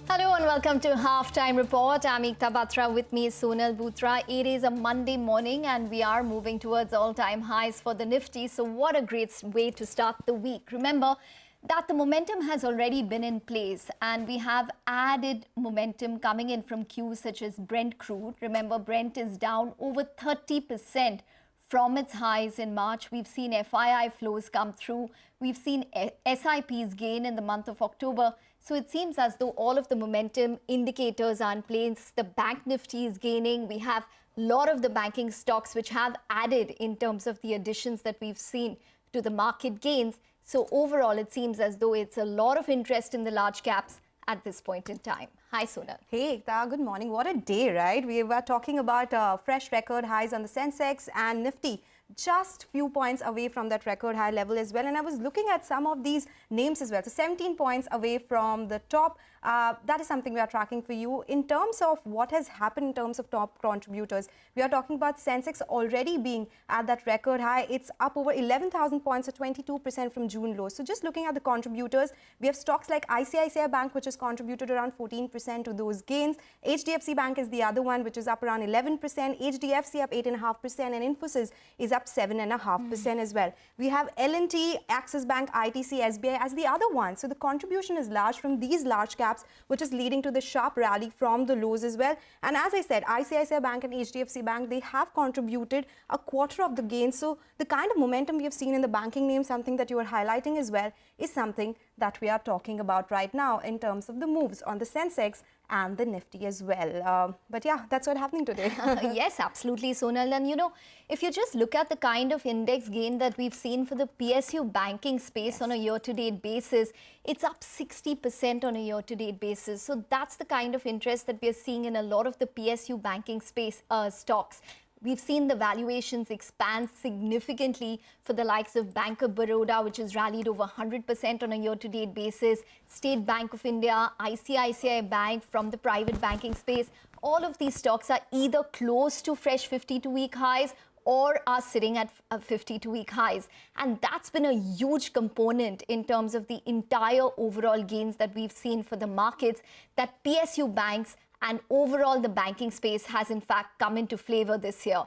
Hello and welcome to Halftime Report. I'm Ekta Batra, with me is Sonal Bhutra. It is a Monday morning and we are moving towards all-time highs for the Nifty. So what a great way to start the week. Remember that the momentum has already been in place and we have added momentum coming in from cues such as Brent crude. Remember, Brent is down over 30% from its highs in March. We've seen FII flows come through. We've seen SIPs gain in the month of October. So it seems as though all of the momentum indicators are in place. The Bank Nifty is gaining. We have a lot of the banking stocks which have added in terms of the additions that we've seen to the market gains. So overall, it seems as though it's a lot of interest in the large caps at this point in time. Hi, Sonal. Hey, Ekta, good morning. What a day, right? We were talking about fresh record highs on the Sensex and Nifty, just few points away from that record high level as well. And I was looking at some of these names as well. So 17 points away from the top. That is something we are tracking for you. In terms of what has happened in terms of top contributors, we are talking about Sensex already being at that record high. It's up over 11,000 points, or 22% from June low. So just looking at the contributors, we have stocks like ICICI Bank, which has contributed around 14% to those gains. HDFC Bank is the other one, which is up around 11%. HDFC up 8.5%, and Infosys is up 7.5% as well. We have L&T, Axis Bank, ITC, SBI as the other one. So the contribution is large from these large caps, which is leading to the sharp rally from the lows as well. And as I said, ICICI Bank and HDFC Bank, they have contributed a quarter of the gains. So the kind of momentum we have seen in the banking name, something that you are highlighting as well, is something that we are talking about right now in terms of the moves on the Sensex and the Nifty as well. But yeah, that's what's happening today. Yes, absolutely, Sonal. And you know, if you just look at the kind of index gain that we've seen for the PSU banking space on a year-to-date basis, it's up 60% on a year-to-date basis. So that's the kind of interest that we're seeing in a lot of the PSU banking space stocks. We've seen the valuations expand significantly for the likes of Bank of Baroda, which has rallied over 100% on a year-to-date basis, State Bank of India, ICICI Bank from the private banking space. All of these stocks are either close to fresh 52-week highs or are sitting at 52-week highs. And that's been a huge component in terms of the entire overall gains that we've seen for the markets, that PSU banks and overall the banking space has in fact come into flavor this year.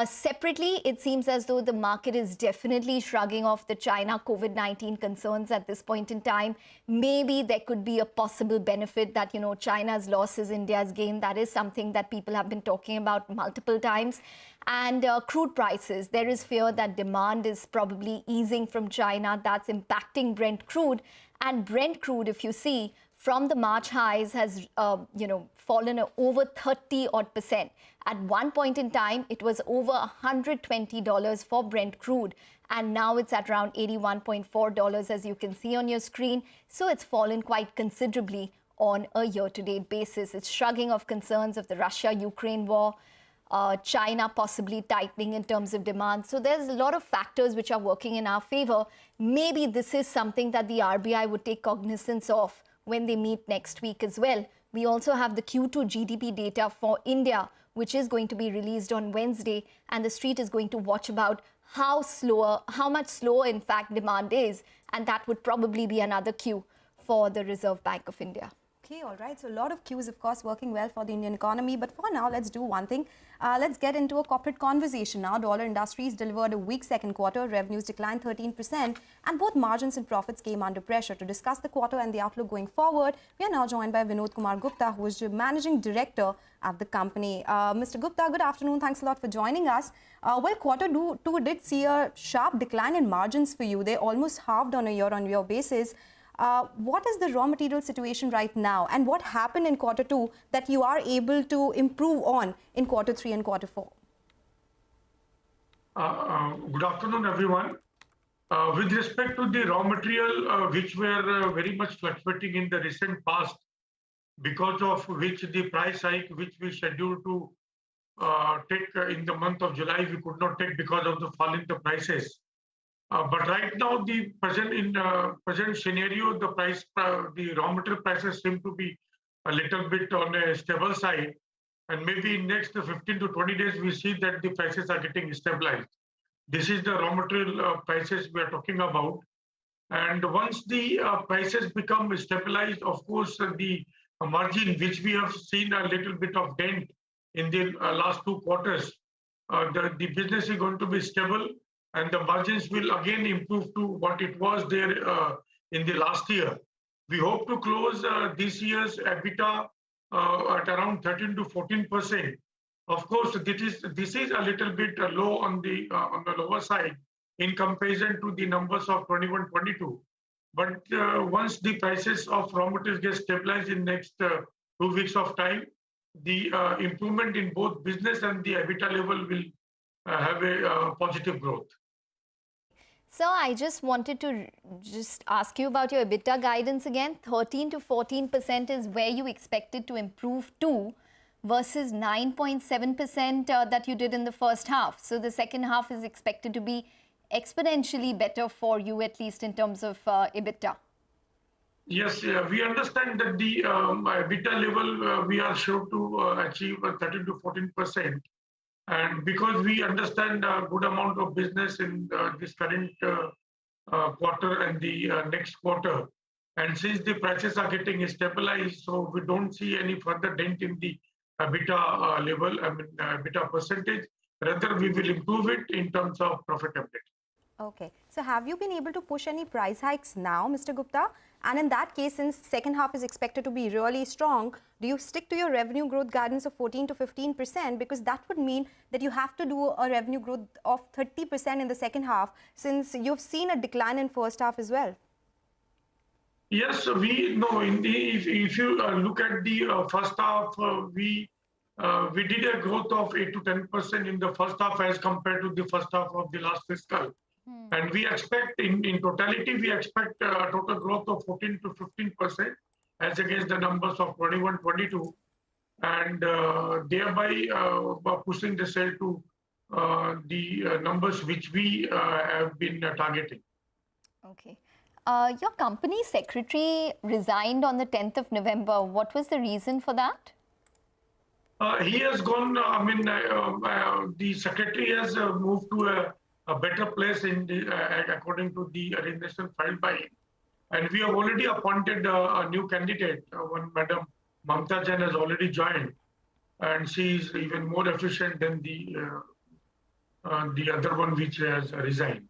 Separately, it seems as though the market is definitely shrugging off the China COVID-19 concerns at this point in time. Maybe there could be a possible benefit that, you know, China's loss is India's gain. That is something that people have been talking about multiple times. And crude prices, there is fear that demand is probably easing from China. That's impacting Brent crude. And Brent crude, if you see, from the March highs has, fallen over 30% At one point in time, it was over $120 for Brent crude. And now it's at around $81.4, as you can see on your screen. So it's fallen quite considerably on a year-to-date basis. It's shrugging off concerns of the Russia-Ukraine war, China possibly tightening in terms of demand. So there's a lot of factors which are working in our favor. Maybe this is something that the RBI would take cognizance of when they meet next week as well. We also have the Q2 GDP data for India, which is going to be released on Wednesday, and the street is going to watch about how much slower in fact demand is, and that would probably be another cue for the Reserve Bank of India. Okay, all right. So a lot of cues, of course, working well for the Indian economy. But for now, let's do one thing. Let's get into a corporate conversation now. Dollar Industries delivered a weak second quarter. Revenues declined 13%, and both margins and profits came under pressure. To discuss the quarter and the outlook going forward, we are now joined by Vinod Kumar Gupta, who is the Managing Director at the company. Mr. Gupta, good afternoon. Thanks a lot for joining us. Well, quarter two did see a sharp decline in margins for you. They almost halved on a year-on-year basis. What is the raw material situation right now, and what happened in quarter two that you are able to improve on in quarter three and quarter four? Good afternoon, everyone. With respect to the raw material, which were very much fluctuating in the recent past, because of which the price hike which we scheduled to take in the month of July, we could not take because of the fall in the prices. But right now, the present scenario, the raw material prices seem to be a little bit on a stable side, and maybe in next 15 to 20 days, we see that the prices are getting stabilized. This is the raw material prices we are talking about, and once the prices become stabilized, of course, the margin, which we have seen a little bit of dent in the last 2 quarters, the business is going to be stable and the margins will again improve to what it was there in the last year. We hope to close this year's EBITDA at around 13 to 14%. Of course, this is a little bit low on the lower side in comparison to the numbers of 21-22. But once the prices of raw materials get stabilized in next 2 weeks of time, the improvement in both business and the EBITDA level will have a positive growth. So I just wanted to just ask you about your EBITDA guidance again. 13 to 14% is where you expected to improve to versus 9.7% that you did in the first half. So the second half is expected to be exponentially better for you, at least in terms of EBITDA. Yes, we understand that the EBITDA level we are sure to achieve 13 to 14%. And because we understand a good amount of business in this current quarter and the next quarter, and since the prices are getting stabilized, so we don't see any further dent in the EBITDA level, EBITDA percentage. Rather, we will improve it in terms of profitability. Okay. So have you been able to push any price hikes now, Mr. Gupta? And in that case, since second half is expected to be really strong, do you stick to your revenue growth guidance of 14 to 15%? Because that would mean that you have to do a revenue growth of 30% in the second half, since you've seen a decline in first half as well. Yes, we know. If you look at the first half, we did a growth of 8 to 10% in the first half as compared to the first half of the last fiscal. And we expect, in totality, we expect a total growth of 14 to 15% as against the numbers of 21-22, and thereby pushing the sale to the numbers which we have been targeting. Okay. Your company secretary resigned on the 10th of November. What was the reason for that? He has gone, the secretary has moved to a better place in according to the resignation filed by him. And we have already appointed a new candidate. One Madam Mamta Jain has already joined, and she is even more efficient than the other one which has resigned.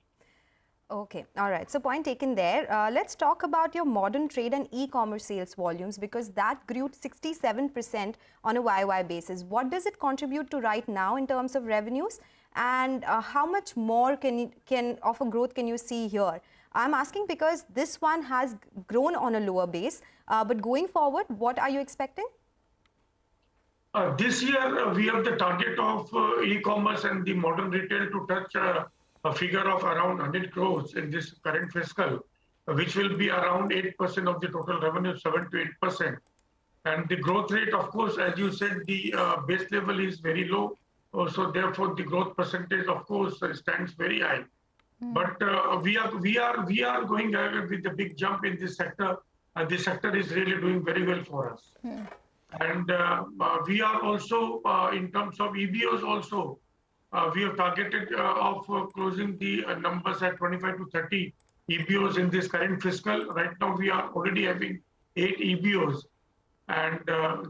Okay, all right. So point taken there. Let's talk about your modern trade and e-commerce sales volumes, because that grew 67% on a YOY basis. What does it contribute to right now in terms of revenues? And how much more of a growth can you see here? I'm asking because this one has grown on a lower base, but going forward, what are you expecting? This year, we have the target of e-commerce and the modern retail to touch a figure of around 100 crores in this current fiscal, which will be around 8% of the total revenue, 7 to 8%. And the growth rate, of course, as you said, the base level is very low. So therefore, the growth percentage, of course, stands very high. But we are going ahead with the big jump in this sector, and this sector is really doing very well for us. And we are also, in terms of EBOs also, we have targeted of closing the numbers at 25 to 30 EBOs in this current fiscal. Right now, we are already having 8 EBOs, and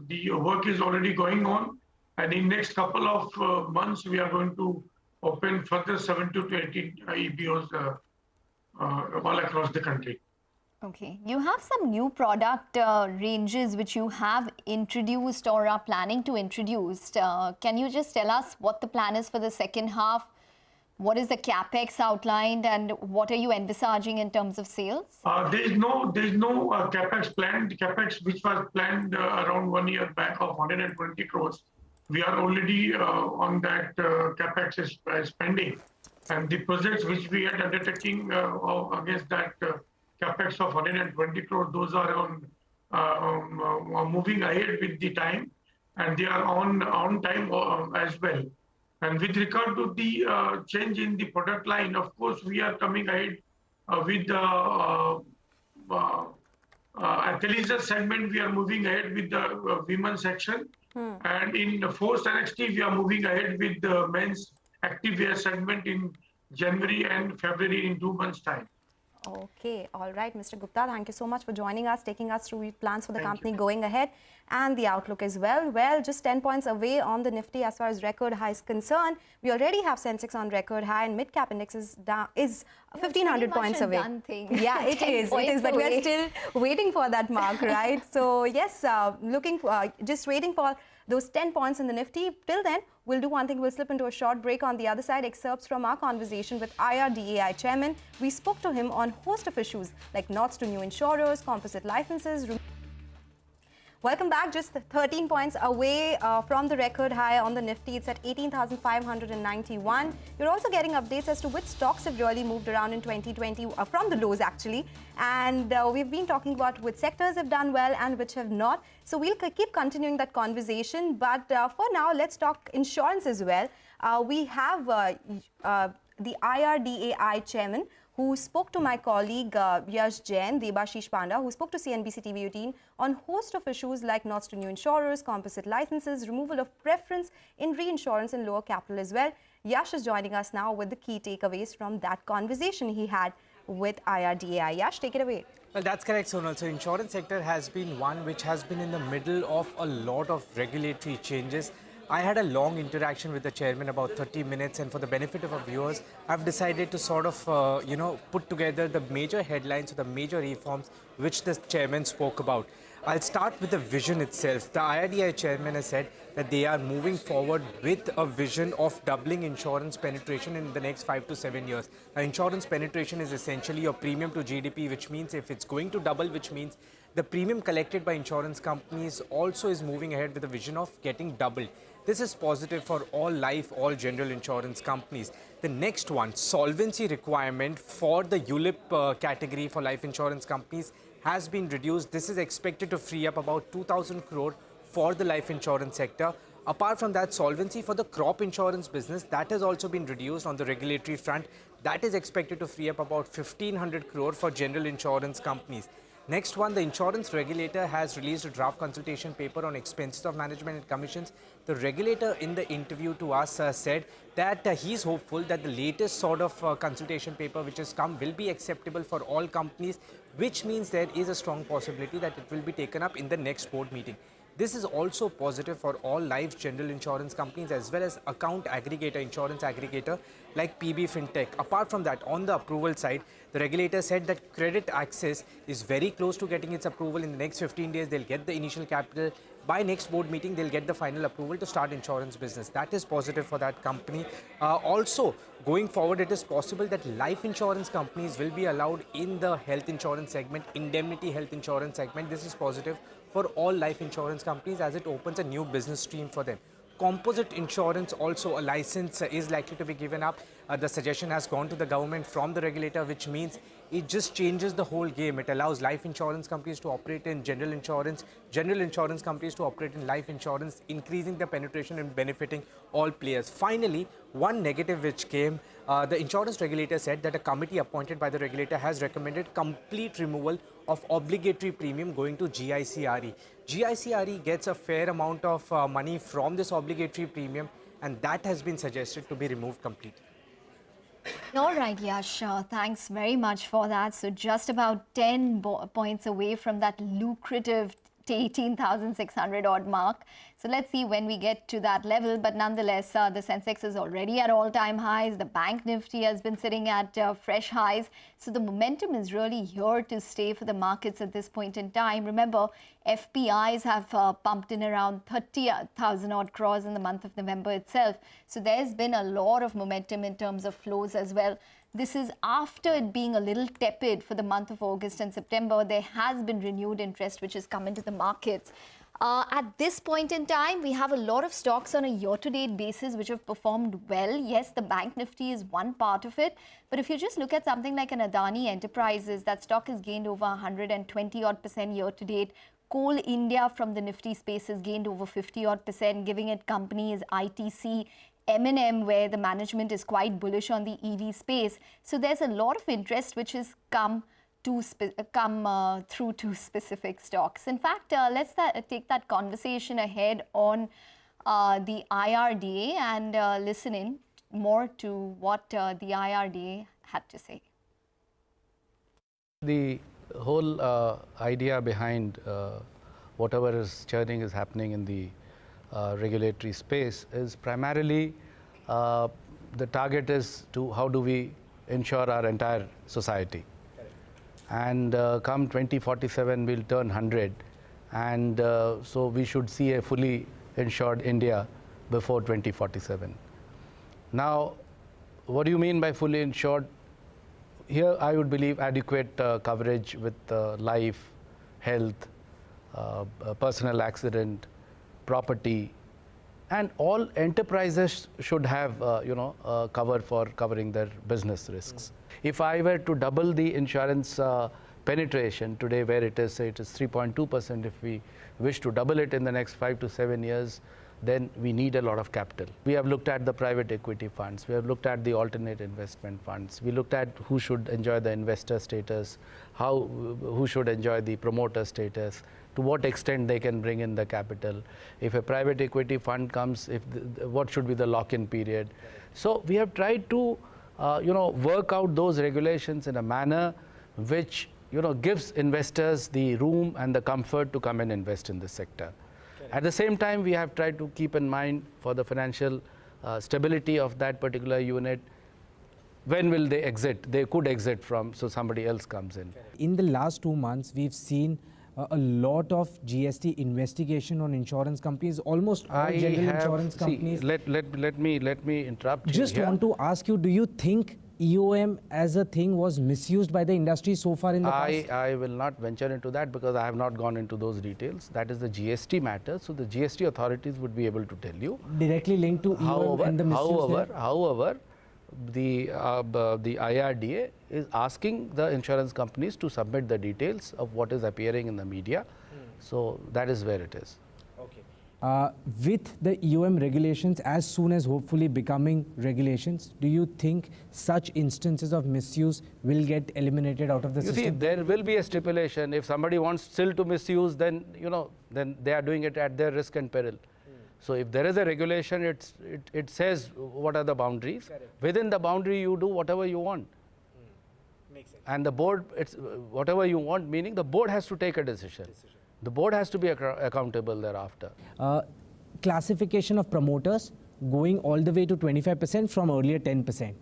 the work is already going on. And in next couple of months, we are going to open further 70 to 80 EBOs all across the country. Okay. You have some new product ranges which you have introduced or are planning to introduce. Can you just tell us what the plan is for the second half? What is the capex outlined, and what are you envisaging in terms of sales? There is no capex planned. The capex which was planned around 1 year back of 120 crores. We are already on that capex spending, and the projects which we are undertaking against that capex of 120 crores, those are on moving ahead with the time, and they are on time as well. And with regard to the change in the product line, of course, we are coming ahead with the athleisure segment. We are moving ahead with the women's section. And in the Force NXT, we are moving ahead with the men's activewear segment in January and February, in 2 months' time. Okay, all right, Mr. Gupta, thank you so much for joining us, taking us through plans for the Thank company you. going ahead and the outlook as well. Well, just 10 points away on the Nifty as far as record high is concerned. We already have Sensex on record high and mid-cap index is down, is No, it's 1,500 pretty points much a away. done thing. Yeah, 10 it is, points but we are away. still waiting for that mark, right? So yes, just waiting for those 10 points in the Nifty. Till then, we'll do one thing. We'll slip into a short break. On the other side, excerpts from our conversation with IRDAI chairman. We spoke to him on a host of issues like nods to new insurers, composite licenses. Welcome back. Just 13 points away from the record high on the Nifty. It's at 18,591. You're also getting updates as to which stocks have really moved around in 2020 from the lows, actually. And we've been talking about which sectors have done well and which have not. So we'll keep continuing that conversation. But for now, let's talk insurance as well. We have the IRDAI chairman, who spoke to my colleague Yash Jain, Debashish Panda, who spoke to CNBC-TV18 on a host of issues like nods to new insurers, composite licenses, removal of preference in reinsurance and lower capital as well. Yash is joining us now with the key takeaways from that conversation he had with IRDAI. Yash, take it away. Well, that's correct, Sonal. So insurance sector has been one which has been in the middle of a lot of regulatory changes. I had a long interaction with the chairman, about 30 minutes, and for the benefit of our viewers, I've decided to sort of, put together the major headlines, the major reforms which the chairman spoke about. I'll start with the vision itself. The IRDAI chairman has said that they are moving forward with a vision of doubling insurance penetration in the next 5 to 7 years. Now, insurance penetration is essentially your premium to GDP, which means if it's going to double, which means the premium collected by insurance companies also is moving ahead with a vision of getting doubled. This is positive for all life, all general insurance companies. The next one, solvency requirement for the ULIP category for life insurance companies has been reduced. This is expected to free up about 2,000 crore for the life insurance sector. Apart from that, solvency for the crop insurance business, that has also been reduced on the regulatory front. That is expected to free up about 1,500 crore for general insurance companies. Next one, the insurance regulator has released a draft consultation paper on expenses of management and commissions. The regulator in the interview to us said that he's hopeful that the latest sort of consultation paper which has come will be acceptable for all companies, which means there is a strong possibility that it will be taken up in the next board meeting. This is also positive for all life general insurance companies as well as account aggregator, insurance aggregator like PB Fintech. Apart from that, on the approval side, the regulator said that Credit Access is very close to getting its approval. In the next 15 days, they'll get the initial capital. By next board meeting, they'll get the final approval to start insurance business. That is positive for that company. Also, going forward, it is possible that life insurance companies will be allowed in the health insurance segment, indemnity health insurance segment. This is positive for all life insurance companies as it opens a new business stream for them. Composite insurance, also a license is likely to be given up. The suggestion has gone to the government from the regulator, which means it just changes the whole game. It allows life insurance companies to operate in general insurance companies to operate in life insurance, increasing the penetration and benefiting all players. Finally, one negative which came, the insurance regulator said that a committee appointed by the regulator has recommended complete removal of obligatory premium going to GICRE. GICRE gets a fair amount of money from this obligatory premium, and that has been suggested to be removed completely. All right, Yash, thanks very much for that. So just about 10 points away from that lucrative 18,600 odd mark. So let's see when we get to that level. But nonetheless, the Sensex is already at all-time highs. The Bank Nifty has been sitting at fresh highs. So the momentum is really here to stay for the markets at this point in time. Remember, FPIs have pumped in around 30,000 odd crores in the month of November itself. So there's been a lot of momentum in terms of flows as well. This is after it being a little tepid for the month of August and September. There has been renewed interest which has come into the markets. At this point in time, we have a lot of stocks on a year-to-date basis which have performed well. Yes, the Bank Nifty is one part of it. But if you just look at something like an Adani Enterprises, that stock has gained over 120% year-to-date. Coal India from the Nifty space has gained over 50% giving it companies ITC, M&M, where the management is quite bullish on the EV space. So there's a lot of interest which has come through to specific stocks. In fact, let's take that conversation ahead on the IRDA and listen in more to what the IRDA had to say. The whole idea behind whatever is churning is happening in the regulatory space is primarily the target is to how do we ensure our entire society. And come 2047 we'll turn 100, and so we should see a fully insured India before 2047. Now, what do you mean by fully insured? Here I would believe adequate coverage with life, health, personal accident, property, and all enterprises should have cover for covering their business risks. If I were to double the insurance penetration today, where it is, say it is 3.2%, if we wish to double it in the next 5 to 7 years, then we need a lot of capital. We have looked at the private equity funds, we have looked at the alternate investment funds, we looked at who should enjoy the investor status, who should enjoy the promoter status, to what extent they can bring in the capital. If a private equity fund comes, what should be the lock-in period. So we have tried to work out those regulations in a manner which gives investors the room and the comfort to come and invest in this sector. At the same time, we have tried to keep in mind for the financial stability of that particular unit, when will they exit? They could exit from, so somebody else comes in. In the last 2 months, we've seen a lot of GST investigation on insurance companies, almost all general insurance companies. Let me interrupt you Just here. want to ask you, do you think EOM as a thing was misused by the industry so far in the past? I will not venture into that because I have not gone into those details. That is the GST matter. So the GST authorities would be able to tell you. Directly linked to EOM and the misuse However, the IRDA is asking the insurance companies to submit the details of what is appearing in the media. So that is where it is. Okay. With the EOM regulations, as soon as hopefully becoming regulations, do you think such instances of misuse will get eliminated out of the system? You see, there will be a stipulation. If somebody wants still to misuse, then then they are doing it at their risk and peril. So if there is a regulation, it says what are the boundaries. Correct. Within the boundary, you do whatever you want. Makes sense. And the board, it's whatever you want, meaning the board has to take a decision. The board has to be accountable thereafter. Classification of promoters going all the way to 25% from earlier 10%.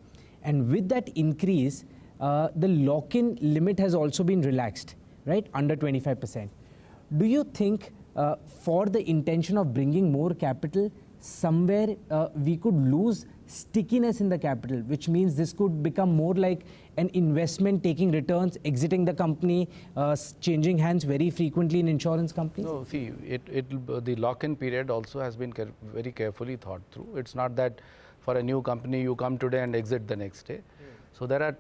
And with that increase, the lock-in limit has also been relaxed, right, under 25%. Do you think for the intention of bringing more capital, somewhere we could lose stickiness in the capital, which means this could become more like an investment taking returns, exiting the company, changing hands very frequently in insurance companies? No, see, the lock-in period also has been very carefully thought through. It's not that for a new company you come today and exit the next day. So there are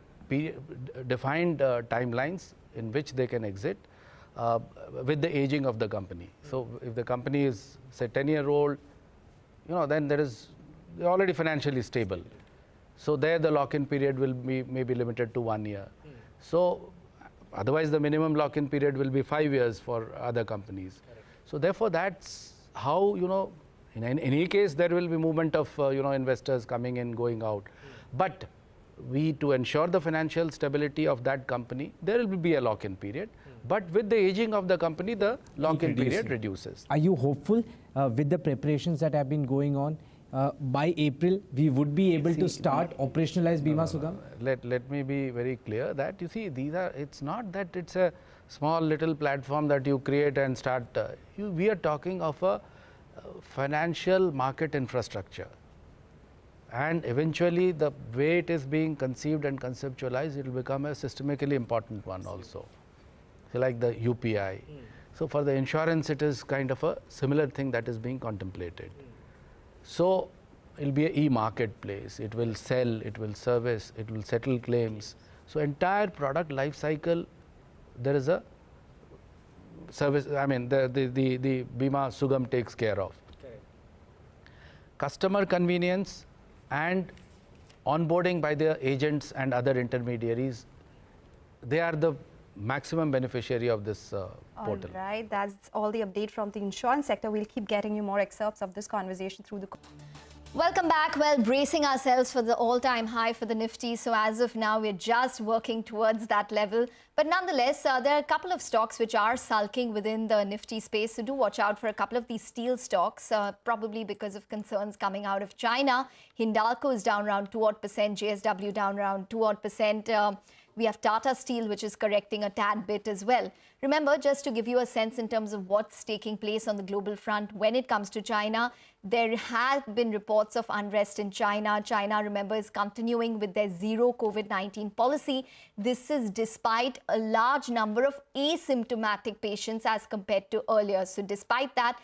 defined timelines in which they can exit with the aging of the company. So if the company is, say, 10-year-old, then they're already financially stable. So there the lock-in period will be maybe limited to 1 year. So otherwise the minimum lock-in period will be 5 years for other companies. So therefore that's how, in any case there will be movement of, investors coming in, going out. But to ensure the financial stability of that company, there will be a lock-in period. But with the aging of the company, the lock-in period reduces. Are you hopeful with the preparations that have been going on? By April, we would be able to start operationalize Bima Sugam? Let me be very clear that it's not that it's a small little platform that you create and start. We are talking of a financial market infrastructure. And eventually, the way it is being conceived and conceptualized, it will become a systemically important one also. So like the UPI. So for the insurance, it is kind of a similar thing that is being contemplated. So it will be an e-marketplace. It will sell, it will service, it will settle claims. So entire product life cycle, there is a service. I mean, the Bima Sugam takes care of. Correct. Customer convenience and onboarding by the agents and other intermediaries, they are the maximum beneficiary of this portal. All right, that's all the update from the insurance sector. We'll keep getting you more excerpts of this conversation through the Welcome back. Well, bracing ourselves for the all-time high for the Nifty. So as of now, we're just working towards that level. But nonetheless, there are a couple of stocks which are sulking within the Nifty space. So do watch out for a couple of these steel stocks, probably because of concerns coming out of China. Hindalco is down around 2-odd%, JSW down around 2-odd%. We have Tata Steel, which is correcting a tad bit as well. Remember, just to give you a sense in terms of what's taking place on the global front when it comes to China, there have been reports of unrest in China. China, remember, is continuing with their zero COVID-19 policy. This is despite a large number of asymptomatic patients as compared to earlier. So despite that,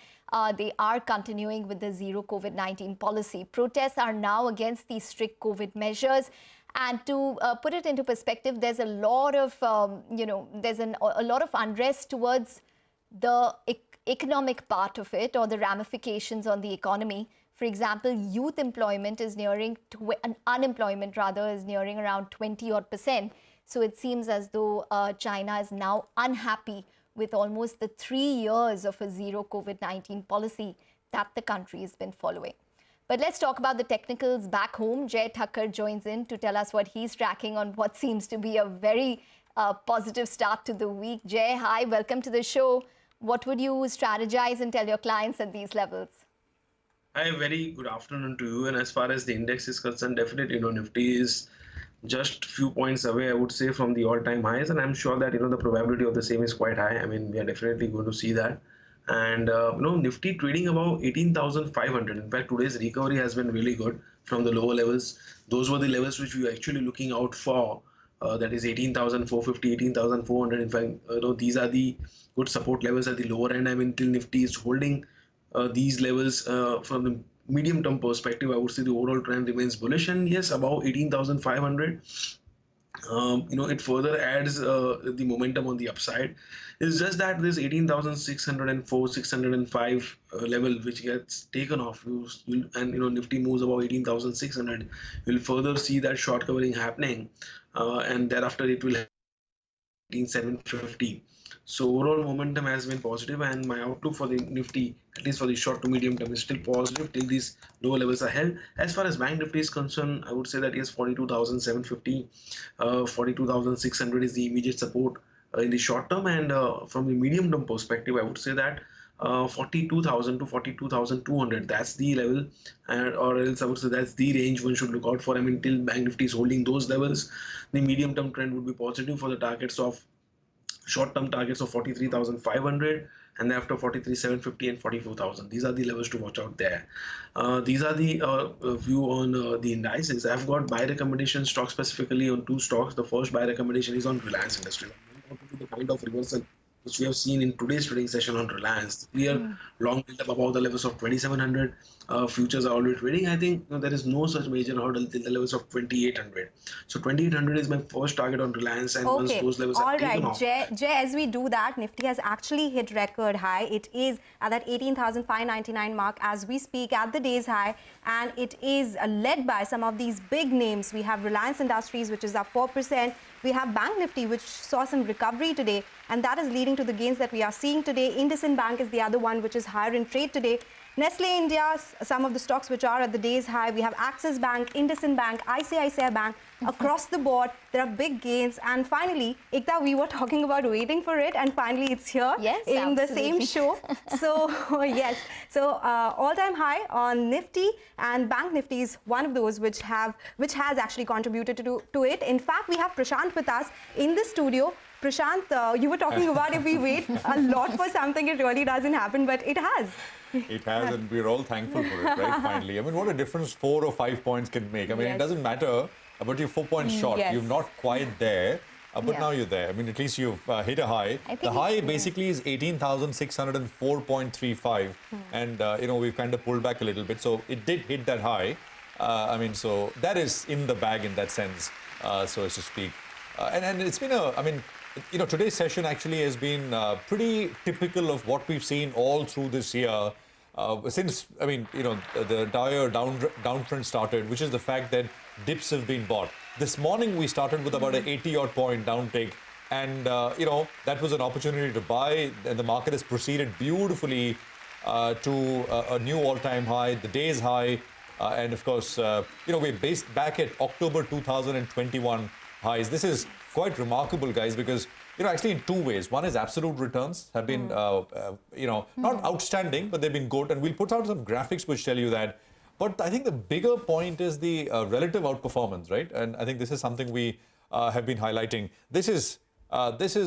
they are continuing with the zero COVID-19 policy. Protests are now against these strict COVID measures. And to put it into perspective, there's a lot of, a lot of unrest towards the economic part of it, or the ramifications on the economy. For example, youth employment is nearing, unemployment rather, is nearing around 20-odd%. So it seems as though China is now unhappy with almost the 3 years of a zero COVID-19 policy that the country has been following. But let's talk about the technicals back home. Jay Thakkar joins in to tell us what he's tracking on what seems to be a very positive start to the week. Jay, hi, welcome to the show. What would you strategize and tell your clients at these levels? Hi, very good afternoon to you. And as far as the index is concerned, definitely, Nifty is just few points away, I would say, from the all-time highs. And I'm sure that, the probability of the same is quite high. I mean, we are definitely going to see that. And, Nifty trading above 18,500. In fact, today's recovery has been really good from the lower levels. Those were the levels which we were actually looking out for. That is 18,450, 18,400. In fact, these are the good support levels at the lower end. I mean, till Nifty is holding these levels from the medium-term perspective, I would say the overall trend remains bullish. And yes, above 18,500. It further adds the momentum on the upside. It's just that this 18,604, 605 level, which gets taken off, and Nifty moves about 18,600, you'll further see that short covering happening, and thereafter it will have 18,750. So overall momentum has been positive, and my outlook for the Nifty, at least for the short to medium term, is still positive till these lower levels are held. As far as Bank Nifty is concerned, I would say that yes, 42,750, 42,600 is the immediate support in the short term, and from the medium term perspective, I would say that 42,000 to 42,200, that's the level, or else I would say that's the range one should look out for. I mean, till Bank Nifty is holding those levels, the medium term trend would be positive for the targets of short-term targets of 43,500, and then after 43,750 and 44,000. These are the levels to watch out there. These are the view on the indices. I've got buy recommendation stocks specifically on two stocks. The first buy recommendation is on Reliance Industries. The kind of reversal which we have seen in today's trading session on Reliance. Clear long build up above the levels of 2,700. Futures are already trading. I think there is no such major hurdle till the levels of 2,800. So 2,800 is my first target on Reliance, and once those levels are taken off. Jay, as we do that, Nifty has actually hit record high. It is at that 18,599 mark as we speak at the day's high, and it is led by some of these big names. We have Reliance Industries, which is up 4%. We have Bank Nifty, which saw some recovery today, and that is leading to the gains that we are seeing today. IndusInd Bank is the other one, which is higher in trade today. Nestle India, some of the stocks which are at the day's high. We have Axis Bank, IndusInd Bank, ICICI Bank. Across the board, there are big gains. And finally, Ekta, we were talking about waiting for it, and finally it's here in the same show. So yes, so all-time high on Nifty, and Bank Nifty is one of those which has actually contributed to it. In fact, we have Prashant with us in the studio. Prashant, you were talking about if we wait a lot for something, it really doesn't happen, but it has. It has, and we're all thankful for it, right? Finally. I mean, what a difference 4 or 5 points can make. I mean, it doesn't matter about you're 4 points short. You're not quite there, but now you're there. I mean, at least you've hit a high. The high basically is 18,604.35. And, we've kind of pulled back a little bit. So it did hit that high. I mean, so that is in the bag in that sense, so as to speak. And it's been today's session actually has been pretty typical of what we've seen all through this year. Since, the entire downtrend started, which is the fact that dips have been bought. This morning, we started with about an 80-odd point downtake. And, that was an opportunity to buy. And the market has proceeded beautifully to a new all-time high. The day's high And of course, we're based back at October 2021 highs. This is quite remarkable, guys, because actually in two ways. One is absolute returns have been, not outstanding, but they've been good. And we'll put out some graphics which tell you that. But I think the bigger point is the relative outperformance, right? And I think this is something we have been highlighting. This is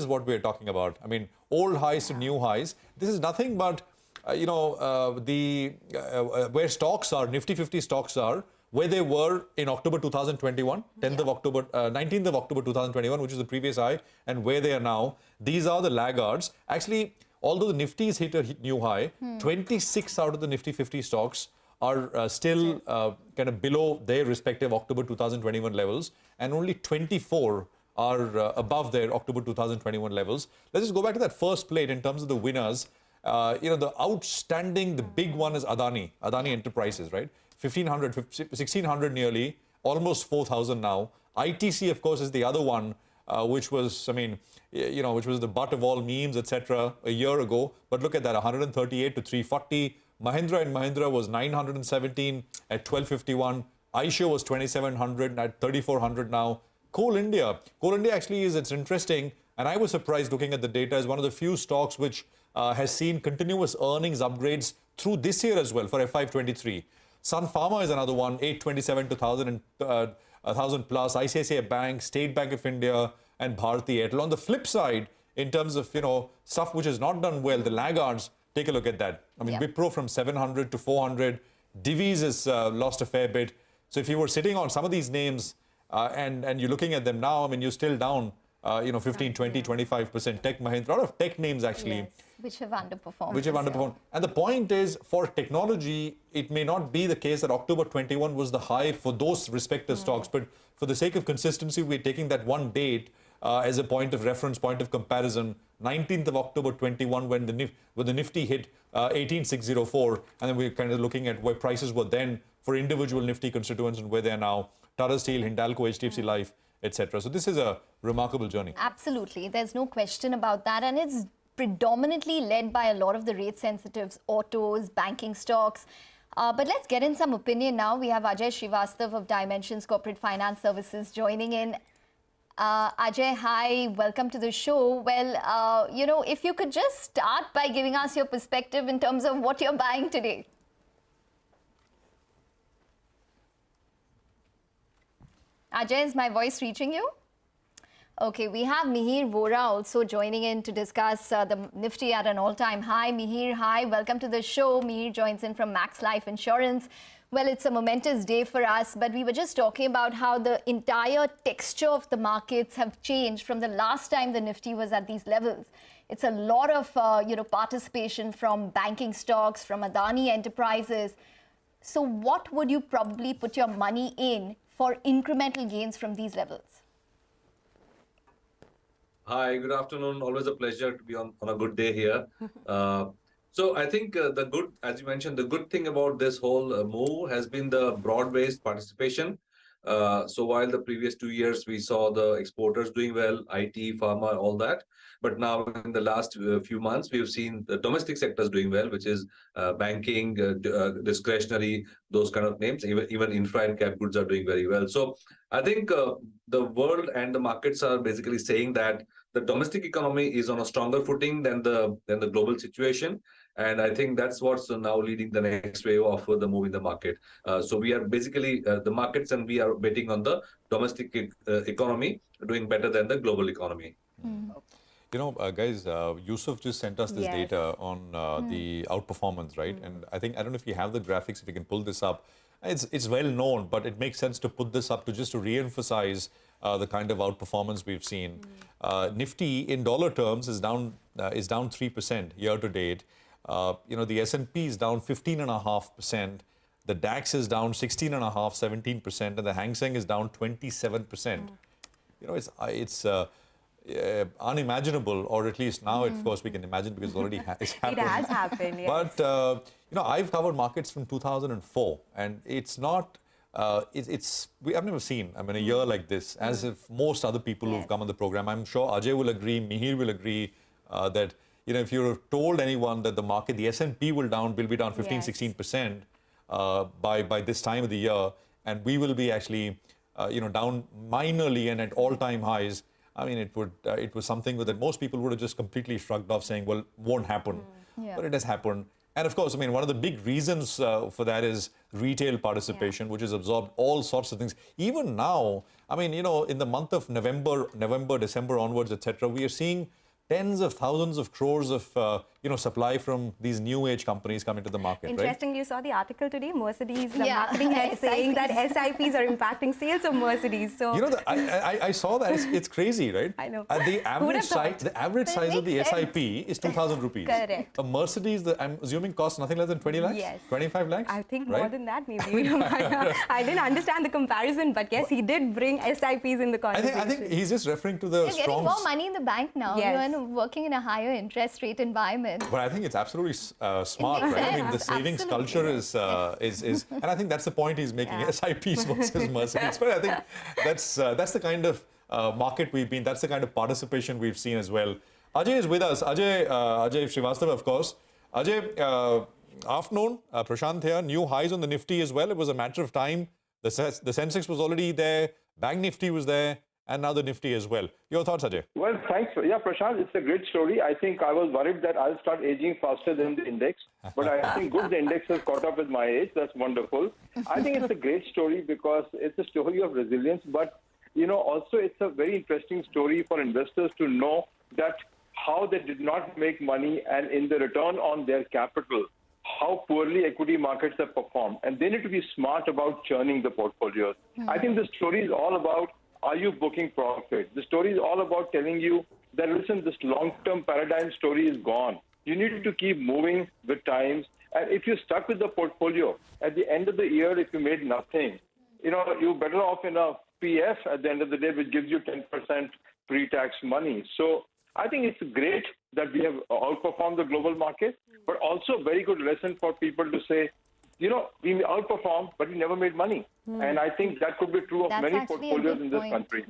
what we're talking about. I mean, old highs to new highs. This is nothing but, where stocks are, Nifty 50 stocks are, where they were in October 2021, 19th of October 2021, which is the previous high, and where they are now. These are the laggards. Actually, although the Nifty's hit a new high, 26 out of the Nifty 50 stocks are still kind of below their respective October 2021 levels, and only 24 are above their October 2021 levels. Let's just go back to that first plate in terms of the winners. The outstanding, the big one is Adani Enterprises, right? 1,500, 1,600 nearly, almost 4,000 now. ITC, of course, is the other one, which was, which was the butt of all memes, etc. a year ago. But look at that, 138 to 340. Mahindra & Mahindra was 917 at 1251. Eicher was 2,700 at 3,400 now. Coal India actually it's interesting, and I was surprised looking at the data, is one of the few stocks which has seen continuous earnings upgrades through this year as well for FY23. Sun Pharma is another one, 827 to 1,000 plus. ICICI Bank, State Bank of India, and Bharti Airtel. On the flip side, in terms of stuff which has not done well, the laggards, take a look at that. I mean, Wipro from 700 to 400. Divi's has lost a fair bit. So if you were sitting on some of these names and you're looking at them now, I mean, you're still down, 15, 20, 25%. Tech Mahindra, a lot of tech names actually. Yes, which have underperformed. And the point is, for technology, it may not be the case that October 21 was the high for those respective stocks, but for the sake of consistency, we're taking that one date as a point of reference, point of comparison. 19th of October 21 when the Nifty hit 18,604, and then we're kind of looking at where prices were then for individual Nifty constituents and where they are now. Tata Steel, Hindalco, HDFC Life, etc. So this is a remarkable journey. Absolutely. There's no question about that. And it's predominantly led by a lot of the rate sensitives, autos, banking stocks. But let's get in some opinion now. We have Ajay Srivastav of Dimensions Corporate Finance Services joining in. Ajay, hi, welcome to the show. Well, if you could just start by giving us your perspective in terms of what you're buying today. Ajay, is my voice reaching you? Okay, we have Mihir Vora also joining in to discuss the Nifty at an all-time high. Mihir, hi, welcome to the show. Mihir joins in from Max Life Insurance. Well, it's a momentous day for us, but we were just talking about how the entire texture of the markets have changed from the last time the Nifty was at these levels. It's a lot of, participation from banking stocks, from Adani Enterprises. So what would you probably put your money in for incremental gains from these levels? Hi, good afternoon. Always a pleasure to be on a good day here. So I think as you mentioned, the good thing about this whole move has been the broad-based participation. So while the previous 2 years we saw the exporters doing well, IT, pharma, all that, but now in the last few months we've seen the domestic sectors doing well, which is banking, discretionary, those kind of names. Even infra and cap goods are doing very well. So I think the world and the markets are basically saying that the domestic economy is on a stronger footing than the global situation. And I think that's what's now leading the next wave of the move in the market. So we are basically the markets, and we are betting on the domestic economy doing better than the global economy. Guys, Yusuf just sent us this data on the outperformance, right? And I don't know if you have the graphics, if you can pull this up. It's well known, but it makes sense to put this up to re-emphasize the kind of outperformance we've seen. Nifty in dollar terms is down 3% year to date. The S&P is down 15.5%. The DAX is down 16.5%, 17%, and the Hang Seng is down 27%. It's unimaginable, or at least now, of course, we can imagine because it already has happened. It has happened, yes. But, I've covered markets from 2004, and it's not, I've never seen, a year like this, as if most other people who've come on the program, I'm sure Ajay will agree, Mihir will agree, that, if you're told anyone that the S&P will be down 15, 16%, by this time of the year, and we will be actually down minorly and at all-time highs. I mean, it was something that most people would have just completely shrugged off, saying, "Well, won't happen," but it has happened. And of course, I mean, one of the big reasons for that is retail participation, which has absorbed all sorts of things. Even now, I mean, in the month of November, December onwards, etc., we are seeing tens of thousands of crores of supply from these new age companies coming to the market. Interestingly, you saw the article today, Mercedes Yeah. marketing head saying that SIPs are impacting sales of Mercedes. So I saw that. It's crazy, right? I know. The average thought? size of the makes sense. SIP is 2,000 rupees. Correct. A Mercedes, I'm assuming, costs nothing less than 20 lakhs? Yes. 25 lakhs? I think right? more than that, maybe. I didn't understand the comparison, but yes, he did bring SIPs in the conversation. I think he's just referring to the You're getting strong... more money in the bank now. Yes. You're working in a higher interest rate environment. But I think it's absolutely smart, makes right? I mean, the sense. savings Absolutely. culture is, and I think that's the point he's making. Yeah. SIPs versus Mercedes. But I think that's the kind of market we've been. That's the kind of participation we've seen as well. Ajay is with us. Ajay Srivastava, of course. Ajay, afternoon. Prashant here. New highs on the Nifty as well. It was a matter of time. The Sensex was already there. Bank Nifty was there. And now the Nifty as well. Your thoughts, Ajay? Well, thanks. Yeah, Prashant, it's a great story. I think I was worried that I'll start aging faster than the index. But I think good, the index has caught up with my age. That's wonderful. I think it's a great story because it's a story of resilience. But, also it's a very interesting story for investors to know that how they did not make money and in the return on their capital, how poorly equity markets have performed. And they need to be smart about churning the portfolios. I think the story is all about, are you booking profit? The story is all about telling you that, listen, this long-term paradigm story is gone. You need to keep moving with times. And if you're stuck with the portfolio, at the end of the year, if you made nothing, you're better off in a PF at the end of the day, which gives you 10% pre-tax money. So I think it's great that we have outperformed the global market, but also a very good lesson for people to say, we outperformed, but we never made money. And I think that could be true of That's many actually a portfolios good in this point. country.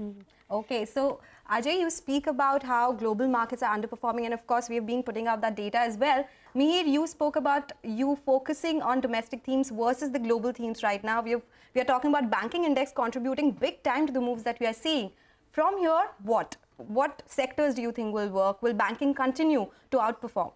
Okay, so Ajay, you speak about how global markets are underperforming, and of course, we have been putting out that data as well. Mihir, you spoke about you focusing on domestic themes versus the global themes right now. We are talking about banking index contributing big time to the moves that we are seeing. From here, what? What sectors do you think will work? Will banking continue to outperform?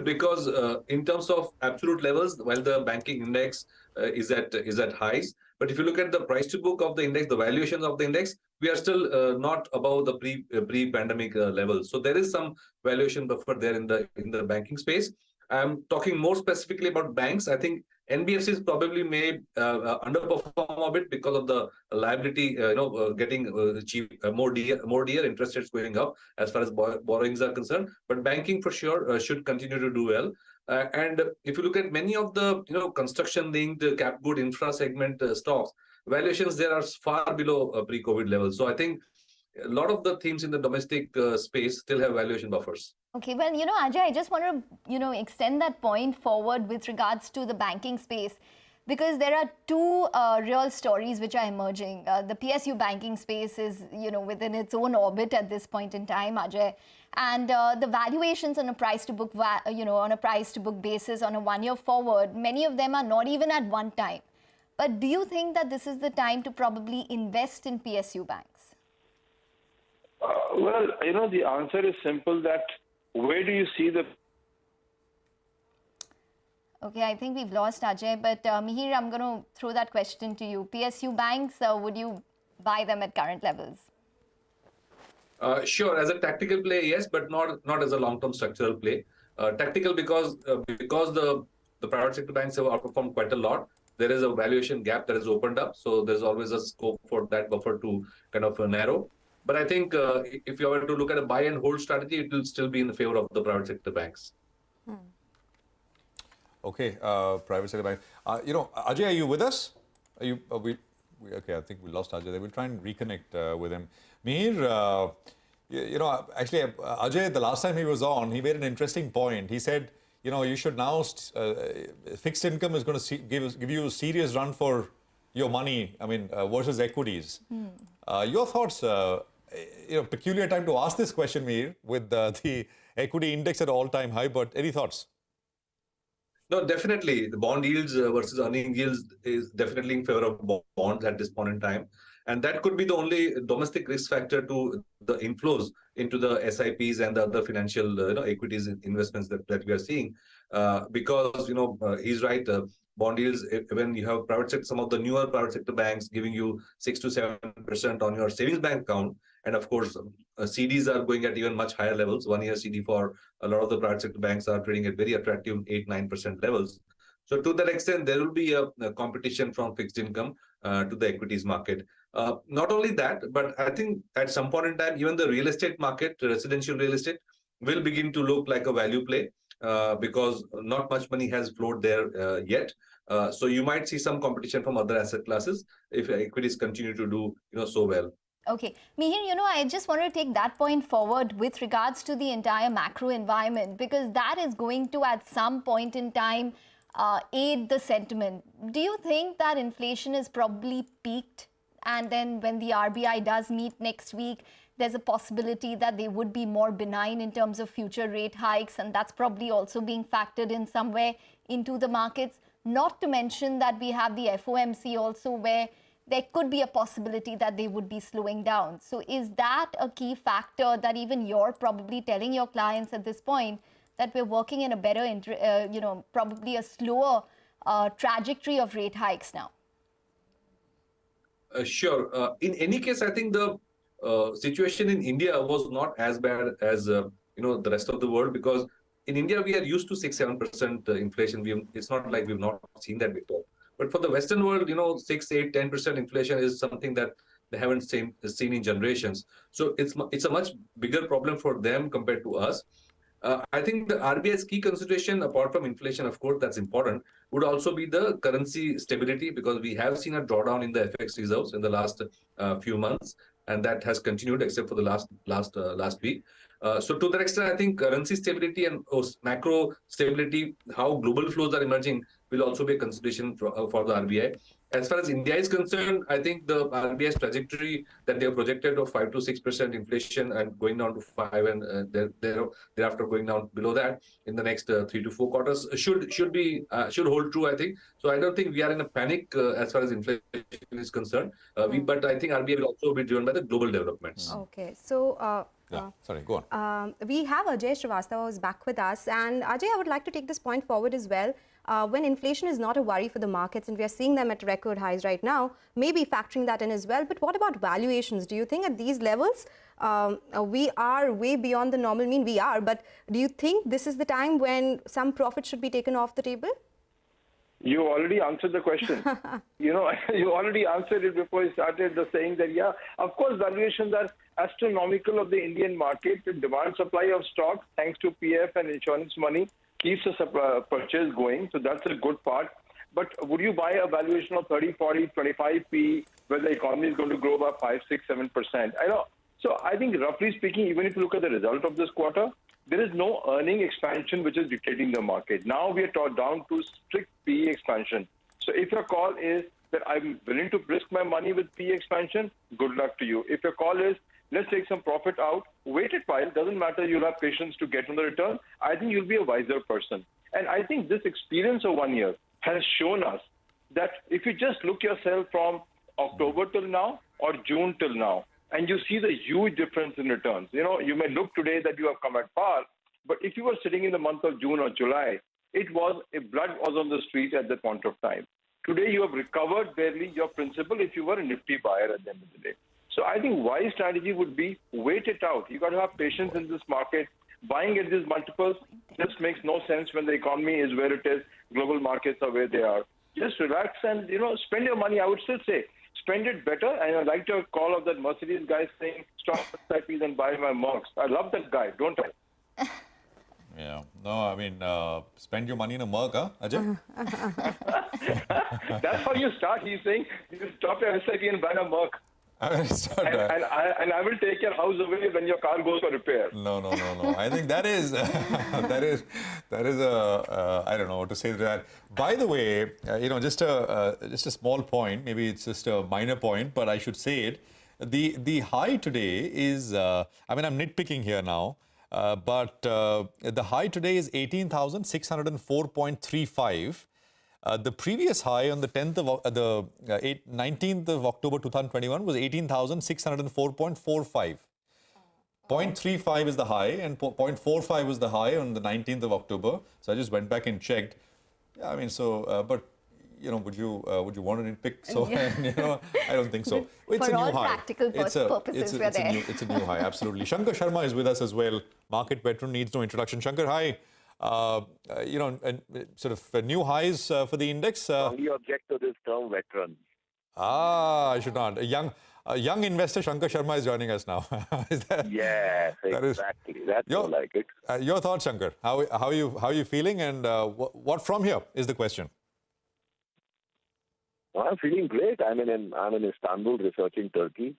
Because in terms of absolute levels, while the banking index is at highs, but if you look at the price to book of the index, the valuations of the index, we are still not above the pre-pandemic levels. So there is some valuation buffer there in the banking space. I'm talking more specifically about banks. I think NBFCs probably may underperform a bit because of the liability, getting cheap, more dear interest rates going up as far as borrowings are concerned. But banking for sure should continue to do well. And if you look at many of the construction-linked cap good infra segment stocks, valuations there are far below pre-COVID levels. So I think a lot of the themes in the domestic space still have valuation buffers. Okay, well, Ajay, I just want to, extend that point forward with regards to the banking space, because there are two real stories which are emerging. The PSU banking space is, within its own orbit at this point in time, Ajay, and the valuations on a price to book, on a price to book basis on a 1 year forward, many of them are not even at one time. But do you think that this is the time to probably invest in PSU banks? Well, the answer is simple, that where do you see the... Okay, I think we've lost Ajay, but Mihir, I'm going to throw that question to you. PSU banks, would you buy them at current levels? Sure, as a tactical play, yes, but not as a long-term structural play. Tactical because the private sector banks have outperformed quite a lot. There is a valuation gap that has opened up, so there's always a scope for that buffer to kind of narrow. But I think if you were to look at a buy and hold strategy, it will still be in the favor of the private sector banks. Okay, private sector bank. Ajay, are you with us? Are you? Okay, I think we lost Ajay. We'll try and reconnect with him. Mihir, actually, Ajay, the last time he was on, he made an interesting point. He said, you should now, fixed income is going to give you a serious run for your money, versus equities. Your thoughts, peculiar time to ask this question, Mihir, with the equity index at all-time high, but any thoughts? No, definitely. The bond yields versus earning yields is definitely in favor of bonds at this point in time. And that could be the only domestic risk factor to the inflows into the SIPs and the other financial equities investments that we are seeing. Because, he's right. Bond yields, when you have private sector, some of the newer private sector banks giving you 6 to 7% on your savings bank account. And of course, CDs are going at even much higher levels. 1 year CD for a lot of the private sector banks are trading at very attractive 8-9% levels. So to that extent, there will be a competition from fixed income to the equities market. Not only that, but I think at some point in time, even the real estate market, residential real estate, will begin to look like a value play because not much money has flowed there yet. So you might see some competition from other asset classes if equities continue to do so well. Okay. Mihir, I just want to take that point forward with regards to the entire macro environment, because that is going to, at some point in time, aid the sentiment. Do you think that inflation is probably peaked, and then when the RBI does meet next week, there's a possibility that they would be more benign in terms of future rate hikes, and that's probably also being factored in somewhere into the markets? Not to mention that we have the FOMC also, where there could be a possibility that they would be slowing down. So is that a key factor that even you're probably telling your clients at this point that we're working in a better, probably a slower trajectory of rate hikes now? Sure. In any case, I think the situation in India was not as bad as the rest of the world, because in India we are used to 6-7% inflation. It's not like we've not seen that before. But for the Western world, 6, 8, 10% inflation is something that they haven't seen in generations. So it's a much bigger problem for them compared to us. I think the RBI's key consideration, apart from inflation, of course, that's important, would also be the currency stability, because we have seen a drawdown in the FX reserves in the last few months, and that has continued except for the last week. So to that extent, I think currency stability and macro stability, how global flows are emerging, will also be a consideration for the RBI. As far as India is concerned, I think the RBI's trajectory that they have projected of 5 to 6% inflation and going down to 5 and thereafter going down below that in the next 3 to 4 quarters should hold true, I think. So I don't think we are in a panic as far as inflation is concerned. But I think RBI will also be driven by the global developments. Okay, so sorry, go on. We have Ajay Srivastava who's back with us, and Ajay, I would like to take this point forward as well. When inflation is not a worry for the markets, and we are seeing them at record highs right now, maybe factoring that in as well. But what about valuations? Do you think at these levels we are way beyond the normal mean? We are, but do you think this is the time when some profit should be taken off the table? You already answered the question. You already answered it before you started the saying that, yeah, of course, valuations are astronomical of the Indian market. The demand supply of stocks, thanks to PF and insurance money, keeps the purchase going. So that's a good part. But would you buy a valuation of 30, 40, 25 P where the economy is going to grow by 5, 6, 7%? I know. So I think roughly speaking, even if you look at the result of this quarter, there is no earning expansion which is dictating the market. Now we are down to strict PE expansion. So if your call is that I'm willing to risk my money with PE expansion, good luck to you. If your call is let's take some profit out, wait it while, doesn't matter, you'll have patience to get on the return, I think you'll be a wiser person. And I think this experience of 1 year has shown us that if you just look yourself from October till now or June till now, and you see the huge difference in returns. You may look today that you have come at par, but if you were sitting in the month of June or July, blood was on the street at that point of time. Today, you have recovered barely your principal if you were a Nifty buyer at the end of the day. So I think wise strategy would be wait it out. You got to have patience in this market. Buying at these multiples just makes no sense when the economy is where it is. Global markets are where they are. Just relax and spend your money. I would still say spend it better. And I like your call of that Mercedes guy saying stop SIPs and buy my Mercs. I love that guy, don't I? Yeah. No, I mean, spend your money in a Merc, huh, Ajay? That's how you start. He's saying you stop your SIP and buy a Merc. And I will take your house away when your car goes for repair. No. I think that is that is I don't know what to say to that. By the way, just a small point. Maybe it's just a minor point, but I should say it. The high today is. I mean, I'm nitpicking here now. but the high today is 18,604.35. The previous high on the 19th of October 2021 was 18,604.45. 0.35 is the high and 0.45 was the high on the 19th of October. So I just went back and checked. Yeah, I mean, so, but you know, would you want to nitpick? So, and, you know, I don't think so. It's For a new all high. practical purposes, we're there. It's a new high, absolutely. Shankar Sharma is with us as well. Market veteran, needs no introduction. Shankar, hi. You know, sort of new highs for the index. Only object to this term veteran. I should not. A young investor, Shankar Sharma, is joining us now. Yes, exactly. That's more like it. Your thoughts, Shankar? How are you feeling, and what from here is the question? Well, I'm feeling great. I'm in Istanbul researching Turkey.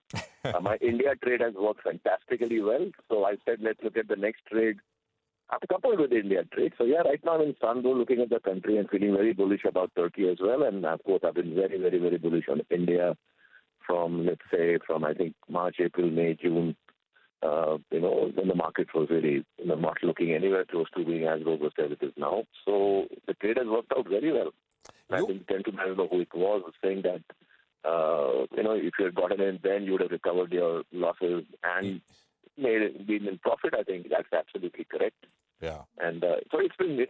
My India trade has worked fantastically well. So I said, let's look at the next trade coupled with the India trade. So yeah, right now I'm in Istanbul looking at the country and feeling very bullish about Turkey as well. And of course, I've been very, very, very bullish on India from I think March, April, May, June. You know, when the market was really not looking anywhere close to being as robust as it is now. So the trade has worked out very well. I think the gentleman, I don't know who it was saying that, you know, if you had gotten in then, you would have recovered your losses and been in profit. I think that's absolutely correct. Yeah. And so it's been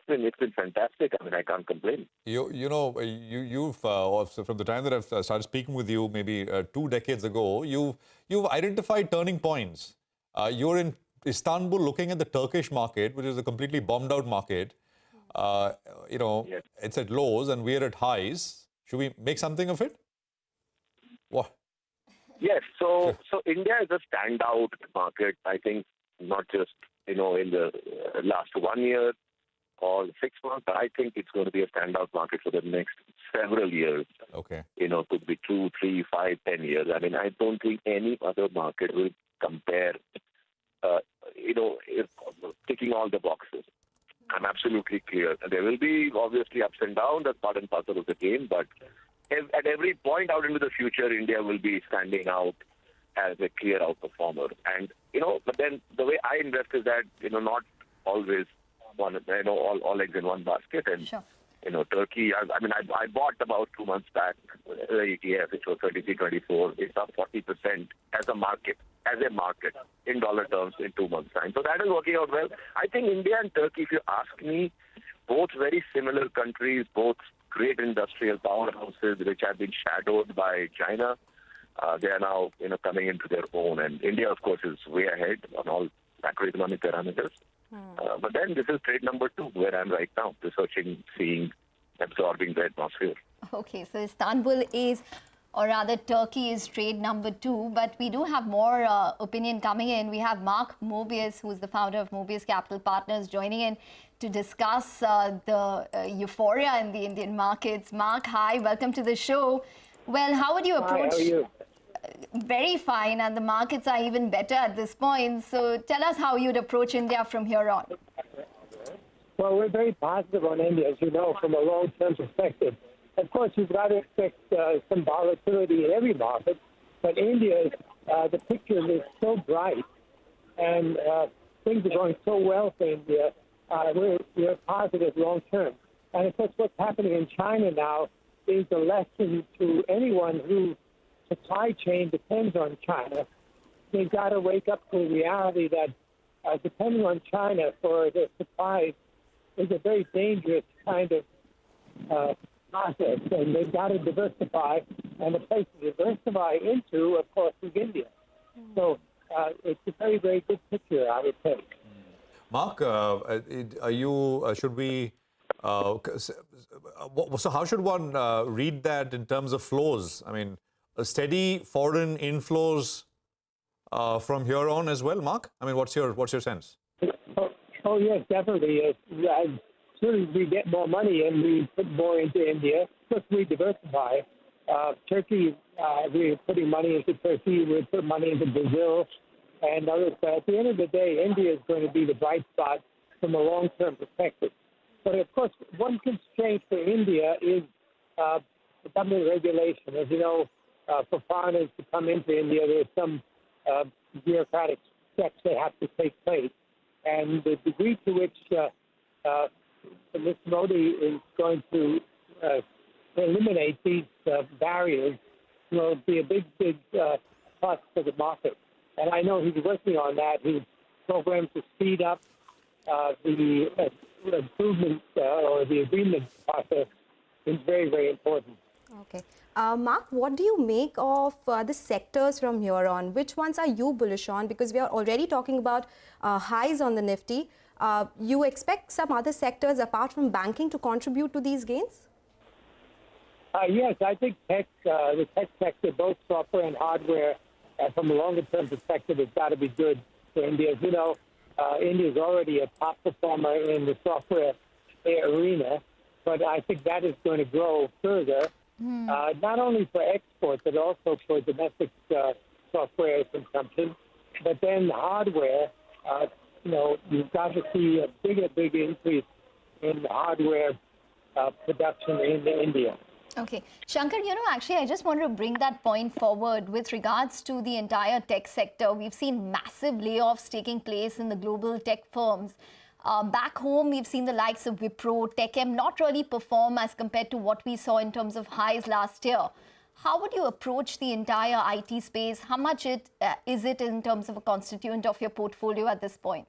fantastic. I mean, I can't complain. You've also, from the time that I've started speaking with you, maybe 2 decades ago, you've identified turning points. You're in Istanbul looking at the Turkish market, which is a completely bombed out market. You know, yes. It's at lows and we're at highs. Should we make something of it? What? Yes. So India is a standout market. I think not just in the last 1 year or 6 months. I think it's going to be a standout market for the next several years. Okay. Could be 2, 3, 5, 10 years. I mean, I don't think any other market will compare. If ticking all the boxes. I'm absolutely clear. There will be obviously ups and downs. That's part and parcel of the game. But at every point out into the future, India will be standing out as a clear outperformer. And but then the way I invest is that not always all eggs in one basket. And Sure. Turkey. I bought about 2 months back the ETF, which was 33.24. It's up 40% as a market in dollar terms in 2 months' time. So that is working out well. I think India and Turkey, if you ask me, both very similar countries, both great industrial powerhouses which have been shadowed by China. They are now coming into their own. And India, of course, is way ahead on all macroeconomic parameters. But then this is trade number 2, where I'm right now, researching, seeing, absorbing the atmosphere. Okay, so Istanbul is, or rather Turkey is trade number 2, but we do have more opinion coming in. We have Mark Mobius, who's the founder of Mobius Capital Partners, joining in to discuss the euphoria in the Indian markets. Mark, hi, welcome to the show. Well, how would you approach... Hi, how are you? Very fine, and the markets are even better at this point. So tell us how you'd approach India from here on. Well, we're very positive on India, as you know, from a long-term perspective. Of course, you've got to expect some volatility in every market, but India, the picture is so bright, and things are going so well for India. We're positive long-term. And of course, what's happening in China now is a lesson to anyone whose supply chain depends on China. They've got to wake up to the reality that depending on China for their supplies is a very dangerous kind of process, and they've got to diversify, and the place to diversify into, of course, is India. So it's a very, very good picture, I would say. Mark, should we... so how should one read that in terms of flows? I mean, a steady foreign inflows from here on as well, Mark? I mean, what's your sense? Oh yes, definitely. As soon as we get more money and we put more into India, of course we diversify. Turkey, we're putting money into Turkey, we put money into Brazil and others. But at the end of the day, India is going to be the bright spot from a long-term perspective. But of course, one constraint for India is government regulation. As you know, for foreigners to come into India, there's some bureaucratic steps that have to take place. And the degree to which Mr. Modi is going to eliminate these barriers will be a big plus for the market. And I know he's working on that. He's programmed to speed up the improvement or the agreement process is very, very important. Okay. Mark, what do you make of the sectors from here on? Which ones are you bullish on? Because we are already talking about highs on the Nifty. You expect some other sectors apart from banking to contribute to these gains? Yes, I think the tech sector, both software and hardware, from a longer-term perspective, has got to be good for India. As you know, India is already a top performer in the software arena, but I think that is going to grow further, not only for export, but also for domestic software consumption. But then hardware, you've got to see a big increase in hardware production in India. Okay. Shankar, actually, I just wanted to bring that point forward with regards to the entire tech sector. We've seen massive layoffs taking place in the global tech firms. Back home, we've seen the likes of Wipro, TechM not really perform as compared to what we saw in terms of highs last year. How would you approach the entire IT space? How much is it in terms of a constituent of your portfolio at this point?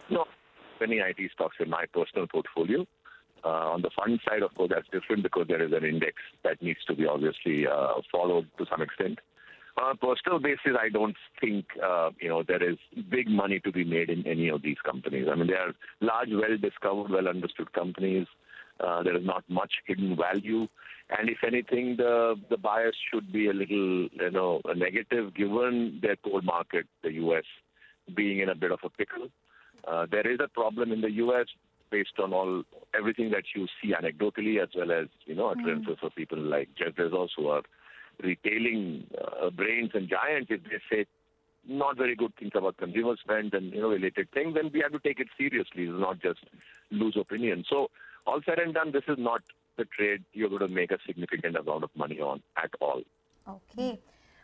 No, many IT stocks in my personal portfolio. On the fund side, of course, that's different because there is an index that needs to be obviously followed to some extent. On a personal basis, I don't think, there is big money to be made in any of these companies. I mean, they are large, well-discovered, well-understood companies. There is not much hidden value. And if anything, the bias should be a little, negative given their core market, the U.S., being in a bit of a pickle. There is a problem in the U.S. based on everything that you see anecdotally, as well as, utterances of people like Jeff Bezos who are retailing brains and giants. If they say not very good things about consumer spend and, related things, then we have to take it seriously. It's not just lose opinion. So all said and done, this is not the trade you're going to make a significant amount of money on at all. Okay.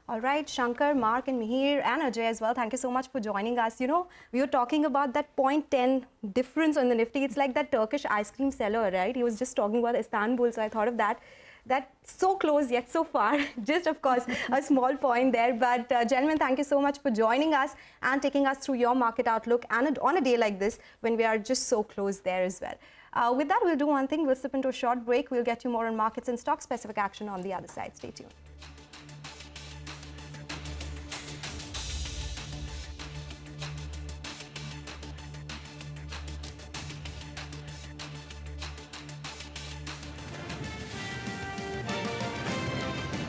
All right, Shankar, Mark and Mihir and Ajay as well, thank you so much for joining us. We were talking about that 0.10 difference on the Nifty. It's like that Turkish ice cream seller, right? He was just talking about Istanbul, so I thought of that. That's so close yet so far. Just, of course, a small point there. But, gentlemen, thank you so much for joining us and taking us through your market outlook and on a day like this when we are just so close there as well. With that, we'll do one thing. We'll slip into a short break. We'll get you more on markets and stock-specific action on the other side. Stay tuned.